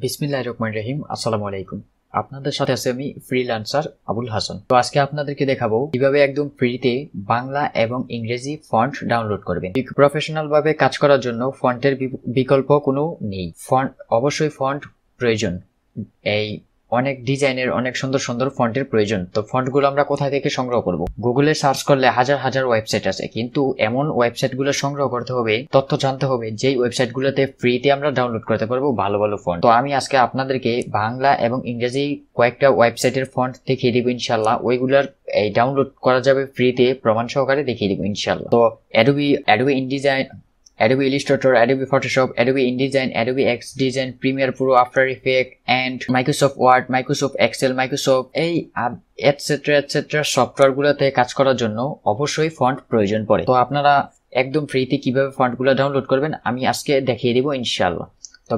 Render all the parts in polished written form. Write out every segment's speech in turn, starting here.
বিসমিল্লাহির রহমানির রহিম। আসসালামু আলাইকুম। আপনাদের সাথে আছে আমি ফ্রিল্যান্সার আবুল হাসান। তো আজকে আপনাদেরকে দেখাবো কিভাবে একদম ফ্রিতে বাংলা এবং ইংরেজি ফন্ট ডাউনলোড করবেন। প্রফেশনাল ভাবে কাজ করার জন্য ফন্টের বিকল্প কোনো নেই। ফন্ট অবশ্যই ফন্ট প্রয়োজন। এই অনেক ডিজাইনের অনেক সুন্দর সুন্দর ফন্টের প্রয়োজন। তো ফন্টগুলো আমরা কোথা থেকে সংগ্রহ করব? গুগলে সার্চ করলে হাজার হাজার ওয়েবসাইট আছে, কিন্তু এমন ওয়েবসাইটগুলো সংগ্রহ করতে হবে, তথ্য জানতে হবে যেই ওয়েবসাইটগুলোতে ফ্রিতে আমরা ডাউনলোড করতে পারবো ভালো ভালো ফন্ট। তো আমি আজকে আপনাদেরকে বাংলা এবং ইংরেজি কয়েকটা ওয়েবসাইটের ফন্ট দেখিয়ে দিব ইনশাআল্লাহ। ওইগুলার এই ডাউনলোড করা যাবে ফ্রিতে, প্রমাণ সহকারে দেখিয়ে দিব ইনশাআল্লাহ। তো Adobe InDesign, Adobe Illustrator, Adobe Photoshop, Adobe InDesign, Adobe XDesign, Premiere Pro, After Effects, and Microsoft Word, Microsoft Excel, Microsoft etc. সফটওয়্যারগুলোতে কাজ করার জন্য অবশ্যই ফন্ট প্রয়োজন পড়ে। তো আপনারা একদম ফ্রিতে কিভাবে ফন্টগুলো ডাউনলোড করবেন আমি আজকে দেখিয়ে দিব ইনশাআল্লাহ। তো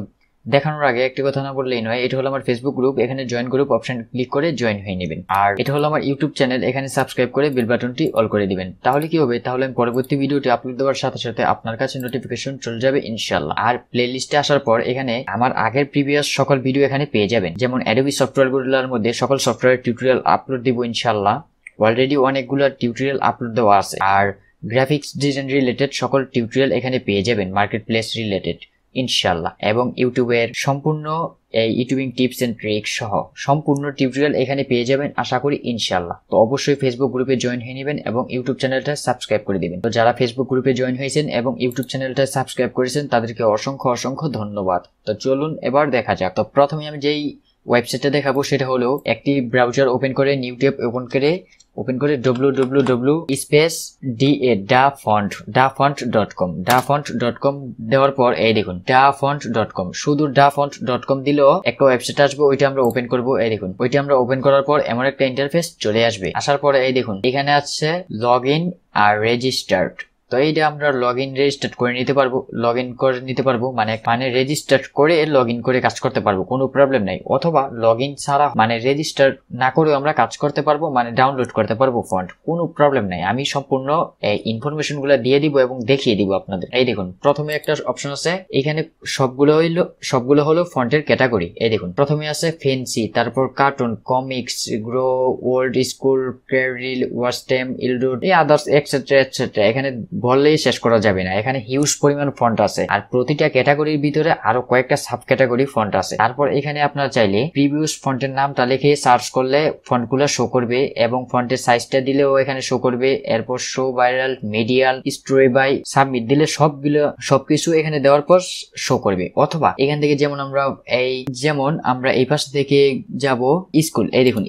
দেখানোর আগে একটি কথা না বললেই নয়, এটা হলো আমার ফেসবুক গ্রুপ, এখানে জয়েন গ্রুপ অপশন ক্লিক করে জয়েন হয়ে নেবেন। আর এটা হলো আমার ইউটিউব চ্যানেল, এখানে সাবস্ক্রাইব করে বেল বাটনটি অল করে দিবেন। তাহলে কি হবে, তাহলে আমি পরবর্তী ভিডিওটি আপলোড দেওয়ার সাথে সাথে আপনার কাছে নোটিফিকেশন চলে যাবে ইনশাআল্লাহ। আর প্লে লিস্টে আসার পর এখানে আমার আগের প্রিভিয়াস সকল ভিডিও এখানে পেয়ে যাবেন। যেমন অ্যাডোবি সফটওয়্যারগুলোর মধ্যে সকল সফটওয়্যার টিউটোরিয়াল আপলোড দিব ইনশাআল্লাহ। অলরেডি অনেকগুলো টিউটোরিয়াল আপলোড দেওয়া আছে। আর গ্রাফিক্স ডিজাইন রিলেটেড সকল টিউটোরিয়াল এখানে পেয়ে যাবেন, মার্কেট প্লেস রিলেটেড ইনশাআল্লাহ। এবং ইউটিউবের সম্পূর্ণ এই ইউটিউবিং টিপস এন্ড ট্রিক্স সহ সম্পূর্ণ টিউটোরিয়াল এখানে পেয়ে যাবেন আশা করি ইনশাআল্লাহ। তো অবশ্যই ফেসবুক গ্রুপে জয়েন হয়ে নেবেন এবং ইউটিউব চ্যানেলটা সাবস্ক্রাইব করে দিবেন। তো যারা ফেসবুক গ্রুপে জয়েন হয়েছেন এবং ইউটিউব চ্যানেলটা সাবস্ক্রাইব করেছেন তাদেরকে অসংখ্য অসংখ্য ধন্যবাদ। তো চলুন এবার দেখা যাক। তো প্রথমে আমি যেই ওয়েবসাইটটা দেখাবো সেটা হলো একটি ব্রাউজার ওপেন করে নিউ ট্যাব ওপেন করে www.dafont.com দেওয়ার পর এই দেখুন dafont.com, শুধু dafont.com দিলেও একটা ওয়েবসাইট আসবে, ওইটা আমরা ওপেন করব। এই দেখুন ওইটা আমরা ওপেন করার পর এমন একটা ইন্টারফেস চলে আসবে। আসার পরে এই দেখুন এখানে আছে লগ ইন আর রেজিস্টার্ড। তো এইটা আমরা লগ ইন করে নিতে পারবো মানে রেজিস্টার করে লগ ইন করে কাজ করতে পারবো, কোনো প্রবলেম নাই। অথবা লগ ইন ছাড়া মানে রেজিস্টার না করেও আমরা কাজ করতে পারবো, মানে ডাউনলোড করতে পারবো ফন্ট, কোনো প্রবলেম নাই। আমি সম্পূর্ণ ইনফরমেশন গুলা দিয়ে দিব এবং দেখিয়ে দিব আপনাদের। এই দেখুন প্রথমে একটা অপশন আছে, এখানে সবগুলো হলো ফন্টের ক্যাটাগরি। এই দেখুন প্রথমে আছে ফেন্সি, তারপর cartoon, comics, grow, old school, ক্যারিল, ওয়াস্টেম, ইলডুড, এই আদার্স এটসেট্রা। এখানে বললেই শেষ করা যাবে না, এখানে হিউজ পরিমাণ ফন্ট আছে। আর প্রতিটা ক্যাটাগরির ভিতরে আরো কয়েকটা সাব ক্যাটাগরি ফন্ট আছে। তারপর এখানে আপনারা চাইলে প্রিভিয়াস ফন্টের নামটা লিখে সার্চ করলে ফন্টগুলো শো করবে এবং ফন্টের সাইজটা দিলেও এখানে শো করবে। এরপর show viral, medial, story by, submit দিলে সবকিছু এখানে দেওয়ার পর শো করবে। অথবা এখান থেকে যেমন আমরা এই পাশ থেকে যাব স্কুল, এই দেখুন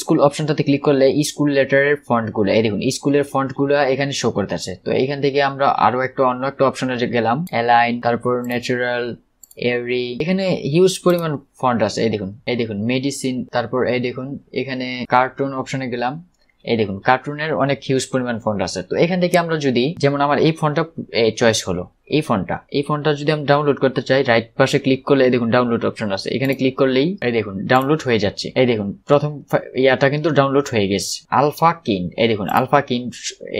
স্কুল অপশনটাতে ক্লিক করলে স্কুল লেটারের ফন্টগুলো, এই দেখুন স্কুলের ফন্টগুলো এখানে শো করতেছে। তো এখান থেকে আমরা আরো অন্য একটা অপশনে গেলাম, অ্যালাইন, তারপর ন্যাচারাল, এভরি, এখানে হিউজ পরিমাণ ফন্ট আছে। এই দেখুন মেডিসিন, তারপর এই দেখুন এখানে কার্টুন অপশনে গেলাম, এই দেখুন কার্টুনের অনেক হিউজ পরিমাণ ফন্ট আছে। তো এখান থেকে আমরা যদি যেমন আমার এই ফন্টটা চয়েস হলো, এই ফন্টটা যদি আমি ডাউনলোড করতে চাই, রাইট পাশে ক্লিক করলে এই দেখুন ডাউনলোড অপশন আছে, এখানে ক্লিক করলেই এই দেখুন ডাউনলোড হয়ে যাচ্ছে। এই দেখুন প্রথম ইয়াটা কিন্তু ডাউনলোড হয়ে গেছে, আলফা কিন, এই দেখুন আলফা কিন,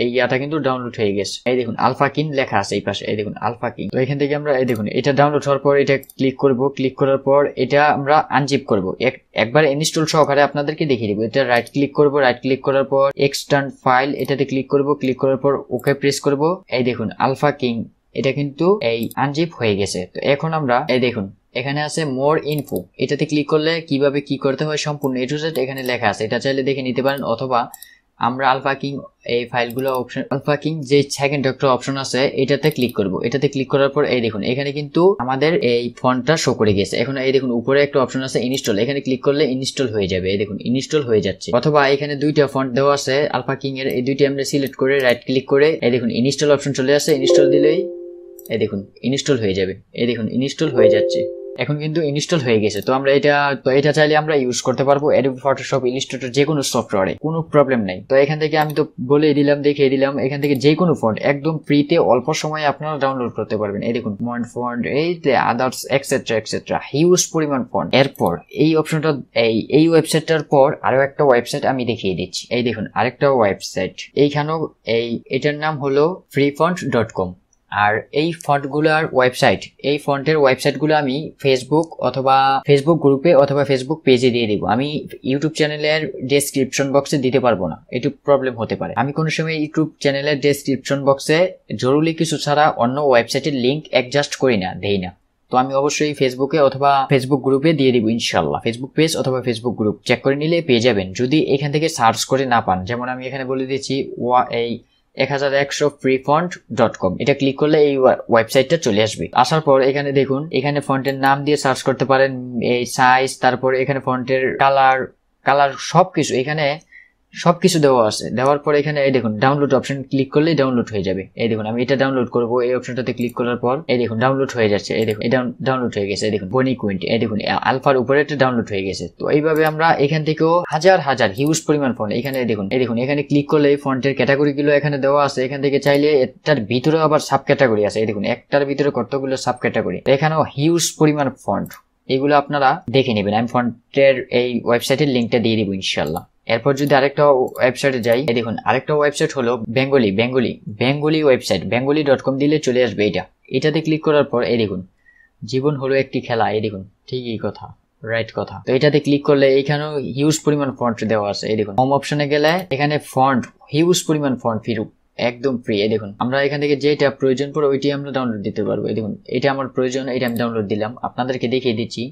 এই ইয়াটা কিন্তু ডাউনলোড হয়ে গেছে। এই দেখুন আলফা কিন লেখা আছে এই পাশে, এই দেখুন আলফা কিন। তো এখান থেকে আমরা এই দেখুন এটা ডাউনলোড হওয়ার পর এটা ক্লিক করার পর এটা আমরা আনজিপ করব, একবার ইনস্টল সহকারে আপনাদেরকে দেখিয়ে দিব। এটা রাইট ক্লিক করার পর এক্সটার্ন ফাইল, এটাতে ক্লিক করার পর ওকে প্রেস করব। এই দেখুন আলফা কিং এটা কিন্তু এই আনজিপ হয়ে গেছে। তো এখন আমরা এই দেখুন এখানে আছে মোর ইনফো, এটাতে ক্লিক করলে কিভাবে কি করতে হয় সম্পূর্ণ এ টু জেড এখানে লেখা আছে, এটা চাইলে দেখে নিতে পারেন। অথবা আমরা আলফা কিং এই ফাইলগুলো অপশন, আলফা কিং যে সেকেন্ড একটা অপশন আছে এটাতে ক্লিক করব। এটাতে ক্লিক করার পর এই দেখুন এখানে কিন্তু আমাদের এই ফন্টটা শো করে গেছে। এখন এই দেখুন উপরে একটা অপশন আছে ইনস্টল, এখানে ক্লিক করলে ইনস্টল হয়ে যাবে। এই দেখুন ইনস্টল হয়ে যাচ্ছে। অথবা এখানে দুইটা ফন্ট দেওয়া আছে আলফা কিং এর, এই দুইটা আমরা সিলেক্ট করে রাইট ক্লিক করে এই দেখুন ইনস্টল অপশন চলে আসে, ইনস্টল দিলেই এই দেখুন ইনস্টল হয়ে যাবে। এই দেখুন ইনস্টল হয়ে যাচ্ছে, এখন কিন্তু ইনস্টল হয়ে গেছে। তো আমরা এটা চাইলে আমরা ইউজ করতে পারবো অ্যাডোবি ফটোশপ, ইলাস্ট্রেটর, যে কোনো সফটওয়্যারে, কোনো প্রবলেম নাই। তো এখান থেকে আমি তো বলেই দিলাম, দেখিয়ে দিলাম, এখান থেকে যে কোনো ফন্ট একদম ফ্রিতে অল্প সময়ে আপনারা ডাউনলোড করতে পারবেন। এই দেখুন ফন্ট, এই আদার্স এটসেট্রা হিউজ পরিমাণ ফন্ট। এরপর এই অপশনটা এই ওয়েবসাইটটার পর আরো একটা ওয়েবসাইট আমি দেখিয়ে দিচ্ছি। এই দেখুন আরেকটা ওয়েবসাইট, এইখানেও এটার নাম হলো freefont.com। আর এই ফন্টের ওয়েবসাইটগুলো আমি ফেসবুক অথবা ফেসবুক গ্রুপে অথবা ফেসবুক পেজে দিয়ে দিব। আমি ইউটিউব চ্যানেলের ডেসক্রিপশন বক্সে দিতে পারবো না, একটু প্রবলেম হতে পারে। আমি কোনো সময় ইউটিউব চ্যানেলের ডেসক্রিপশন বক্সে জরুরি কিছু ছাড়া অন্য ওয়েবসাইটের লিঙ্ক অ্যাডজাস্ট করি না, দেই না। তো আমি অবশ্যই ফেসবুকে অথবা ফেসবুক গ্রুপে দিয়ে দিব ইনশাল্লাহ। ফেসবুক পেজ অথবা ফেসবুক গ্রুপ চেক করে নিলে পেয়ে যাবেন, যদি এখান থেকে সার্চ করে না পান। যেমন আমি এখানে বলে দিচ্ছি এই 1100freefont.com, এটা ক্লিক করলে এই ওয়েবসাইটটা চলে আসবে। আসার পর এখানে দেখুন, এখানে ফন্টের নাম দিয়ে সার্চ করতে পারেন, এই সাইজ, তারপর এখানে ফন্টের কালার সবকিছু এখানে সবকিছু দেওয়া আছে। দেওয়ার পর এখানে এই দেখুন ডাউনলোড অপশন ক্লিক করলেই ডাউনলোড হয়ে যাবে। এই দেখুন আমি এটা ডাউনলোড করব, এই অপশনটাতে ক্লিক করার পর এই দেখুন ডাউনলোড হয়ে যাচ্ছে। এই দেখুন এটা ডাউনলোড হয়ে গেছে। এই দেখুন বনি কুইন্ট, এই দেখুন আলফার উপরে এটা ডাউনলোড হয়ে গেছে। তো এইভাবে আমরা এখান থেকেও হাজার হিউজ পরিমাণ ফন্ট এখানে দেখুন এখানে ক্লিক করলে এই ফন্টের ক্যাটাগরি গুলো এখানে দেওয়া আছে। এখান থেকে চাইলে এটার ভিতরে আবার সাব ক্যাটাগরি আছে। এই দেখুন একটার ভিতরে কতগুলো সাব ক্যাটাগরি, এখানেও হিউজ পরিমাণ ফন্ট, এগুলো আপনারা দেখে নেবেন। আমি ফন্টের এই ওয়েবসাইটের লিঙ্কটা দিয়ে দিব ইনশাল্লাহ। এরপর যদি আরেকটা ওয়েবসাইটে যাই, এই দেখুন আরেকটা ওয়েবসাইট হলো বেঙ্গলি ওয়েবসাইট, bengali.com দিলে চলে আসবে। এটাতে ক্লিক করার পর এই দেখুন জীবন হলো একটি খেলা, এই দেখুন ঠিকই কথা, রাইট কথা। তো এটাতে ক্লিক করলে এইখানেও হিউজ পরিমাণ ফন্ট দেওয়া আছে। এই দেখুন হোম অপশনে গেলে এখানে ফন্ট হিউজ পরিমাণ ফন্ট একদম ফ্রি। এই দেখুন আমরা এখান থেকে যেটা প্রয়োজন পড়ে ওইটি আমরা ডাউনলোড দিতে পারবো। এই দেখুন এটা আমার প্রয়োজন, এটা আমি ডাউনলোড দিলাম, আপনাদেরকে দেখিয়ে দিচ্ছি।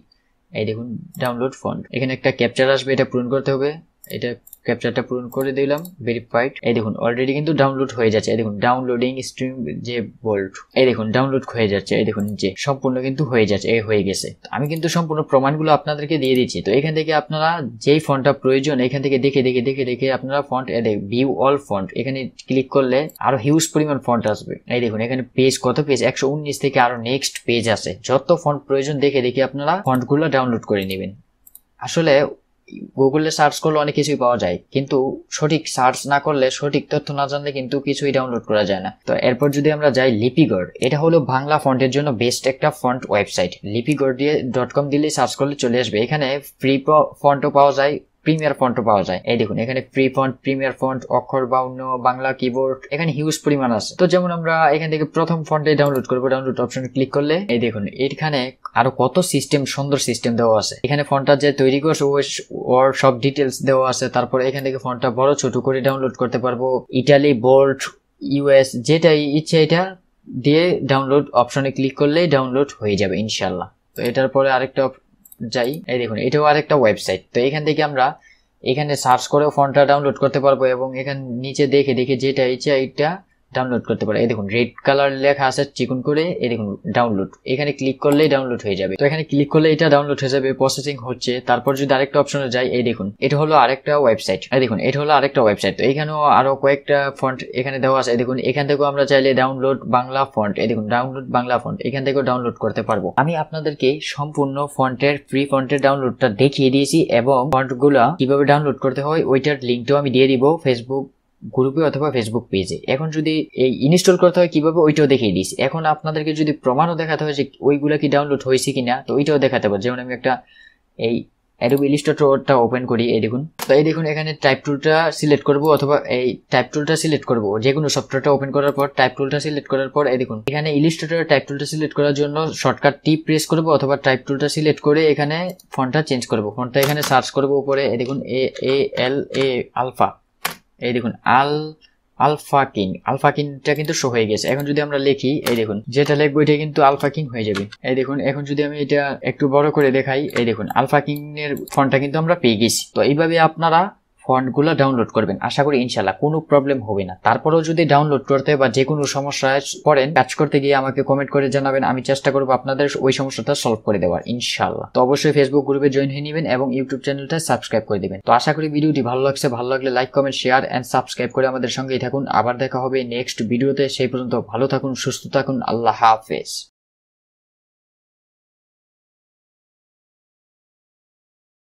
এই দেখুন ডাউনলোড ফন্ট, এখানে একটা ক্যাপচার আসবে, এটা পূরণ করতে হবে। এটা ক্যাপচারটা পূরণ করে দিলাম, ভেরিফাইড। এই দেখুন অলরেডি কিন্তু ডাউনলোড হয়ে যাচ্ছে। এই দেখুন ডাউনলোডিং স্ট্রিম যে বোল্ট, এই দেখুন ডাউনলোড হয়ে যাচ্ছে। এই দেখুন যে সম্পূর্ণ কিন্তু হয়ে যাচ্ছে, হয়ে গেছে। আমি কিন্তু সম্পূর্ণ প্রমাণগুলো আপনাদেরকে দিয়ে দিচ্ছি। তো এখান থেকে আপনারা যেই ফন্টটা প্রয়োজন এখান থেকে দেখে আপনারা ফন্ট ভিউ অল ফন্ট এখানে ক্লিক করলে আরো হিউজ পরিমাণ ফন্ট আসবে। এই দেখুন এখানে পেজ, কত পেজ 119 থেকে আরো নেক্সট পেজ আছে। যত ফন্ট প্রয়োজন দেখে আপনারা ফন্টগুলো ডাউনলোড করে নেবেন। আসলে গুগলে সার্চ করলে অনেক কিছুই পাওয়া যায়, কিন্তু সঠিক সার্চ না করলে, সঠিক তথ্য না জানলে কিন্তু কিছুই ডাউনলোড করা যায় না। তো এরপর যদি আমরা যাই লিপিগড়, এটা হলো বাংলা ফন্টের জন্য বেস্ট একটা ফন্ট ওয়েবসাইট। লিপিগড়.com দিলে সার্চ করলে চলে আসবে। এখানে ফ্রি ফন্টও পাওয়া যায়, প্রিমিয়ার ফন্টও পাওয়া যায়। এই দেখুন এখানে ফ্রি ফন্ট, প্রিমিয়ার ফন্ট, অক্ষর 52, বাংলা কিবোর্ড, এখানে হিউজ পরিমাণ আছে। তো যেমন আমরা এখান থেকে প্রথম ফন্টে ডাউনলোড করবো, ডাউনলোড অপশনে ক্লিক করলে এই দেখুন এখানে আরো কত সুন্দর সিস্টেম দেওয়া আছে। এখানে ফন্টটা যে তৈরি করছে ওর সব ডিটেলস দেওয়া আছে। তারপরে এখান থেকে ফন্টটা বড় ছোট করে ডাউনলোড করতে পারবো। ইটালি, বোল্ড, ইউএস, যেটাই ইচ্ছে এটা দিয়ে ডাউনলোড অপশনে ক্লিক করলেই ডাউনলোড হয়ে যাবে ইনশাল্লাহ। তো এটার পরে আরেকটা যাই, এই দেখুন এটাও আরেকটা ওয়েবসাইট। তো এখান থেকে আমরা এখানে সার্চ করেও ফন্টটা ডাউনলোড করতে পারবো এবং এখানে নিচে দেখে যেটা ইচ্ছা এটা ডাউনলোড করতে পারো। এই দেখুন রেড কালার লেখা আছে চিকন করে, এই দেখুন ডাউনলোড, এখানে ক্লিক করলেই ডাউনলোড হয়ে যাবে। তো এখানে ক্লিক করলে এটা ডাউনলোড হয়ে যাবে, প্রসেসিং হচ্ছে। তারপর যদি আরেকটা অপশনে যাই, এই দেখুন এটা হলো আরেকটা ওয়েবসাইট। এই দেখুন এটা হলো আরেকটা ওয়েবসাইট। তো এখানেও আরো কয়েকটা ফন্ট এখানে দেওয়া আছে। এই দেখুন এখান থেকেও আমরা চাইলে ডাউনলোড বাংলা ফন্ট, এই দেখুন ডাউনলোড বাংলা ফন্ট, এখান থেকেও ডাউনলোড করতে পারবো। আমি আপনাদেরকে সম্পূর্ণ ফন্টের ফ্রি ফন্টের ডাউনলোডটা দেখিয়ে দিয়েছি এবং ফন্টগুলা কিভাবে ডাউনলোড করতে হয় ওইটার লিঙ্কটাও আমি দিয়ে দিব ফেসবুক গ্রুপে অথবা ফেসবুক পেজে। এখন যদি এই ইনস্টল করতে হয় কিভাবে ওইটাও দেখিয়ে দিয়েছি। এখন আপনাদেরকে যদি প্রমাণও দেখাতে হয় যে ওইগুলা কি ডাউনলোড হয়েছে কিনা, তো ওইটাও দেখাতে পারবো। যেমন আমি একটা এই অ্যাডোবি ইলাস্ট্রেটরটা ওপেন করি। এই দেখুন, তো এই দেখুন এখানে টাইপ টুলটা সিলেক্ট করব অথবা এই টাইপ টুলটা সিলেক্ট করব। যে কোনো সফটওয়্যারটা ওপেন করার পর টাইপ টুলটা সিলেক্ট করার পর এই দেখুন এখানে ইলাস্ট্রেটর টাইপ টুলটা সিলেক্ট করার জন্য শর্টকাট টি প্রেস করব অথবা টাইপ টুলটা সিলেক্ট করে এখানে ফন্টটা চেঞ্জ করব। ফন্টটা এখানে সার্চ করব উপরে, এই দেখুন ALA আলফা, এই দেখুন আলফা কিংটা কিন্তু শো হয়ে গেছে। এখন যদি আমরা লিখি, এই দেখুন যেটা লিখবো এটা কিন্তু আলফা কিং হয়ে যাবে। এই দেখুন এখন যদি আমি এটা একটু বড় করে দেখাই, এই দেখুন আলফা কিং এর ফন্টটা কিন্তু আমরা পেয়ে গেছি। তো এইভাবে আপনারা ফন্টগুলো ডাউনলোড করবেন, আশা করি ইনশাল্লাহ কোনো প্রবলেম হবে না। তারপরেও যদি ডাউনলোড করতে বা যে কোনো সমস্যায় পড়েন, কাজ করতে গিয়ে আমাকে কমেন্ট করে জানাবেন, আমি চেষ্টা করবো আপনাদের ওই সমস্যাটা সলভ করে দেওয়ার ইনশাল্লাহ। তো অবশ্যই ফেসবুক গ্রুপে জয়েন হয়ে নেবেন এবং ইউটিউব চ্যানেলটা সাবস্ক্রাইব করে দিবেন। তো আশা করি ভিডিওটি ভালো লাগছে, ভালো লাগলে like, comment, share and subscribe করে আমাদের সঙ্গেই থাকুন। আবার দেখা হবে নেক্সট ভিডিওতে, সেই পর্যন্ত ভালো থাকুন, সুস্থ থাকুন, আল্লাহ হাফেজ।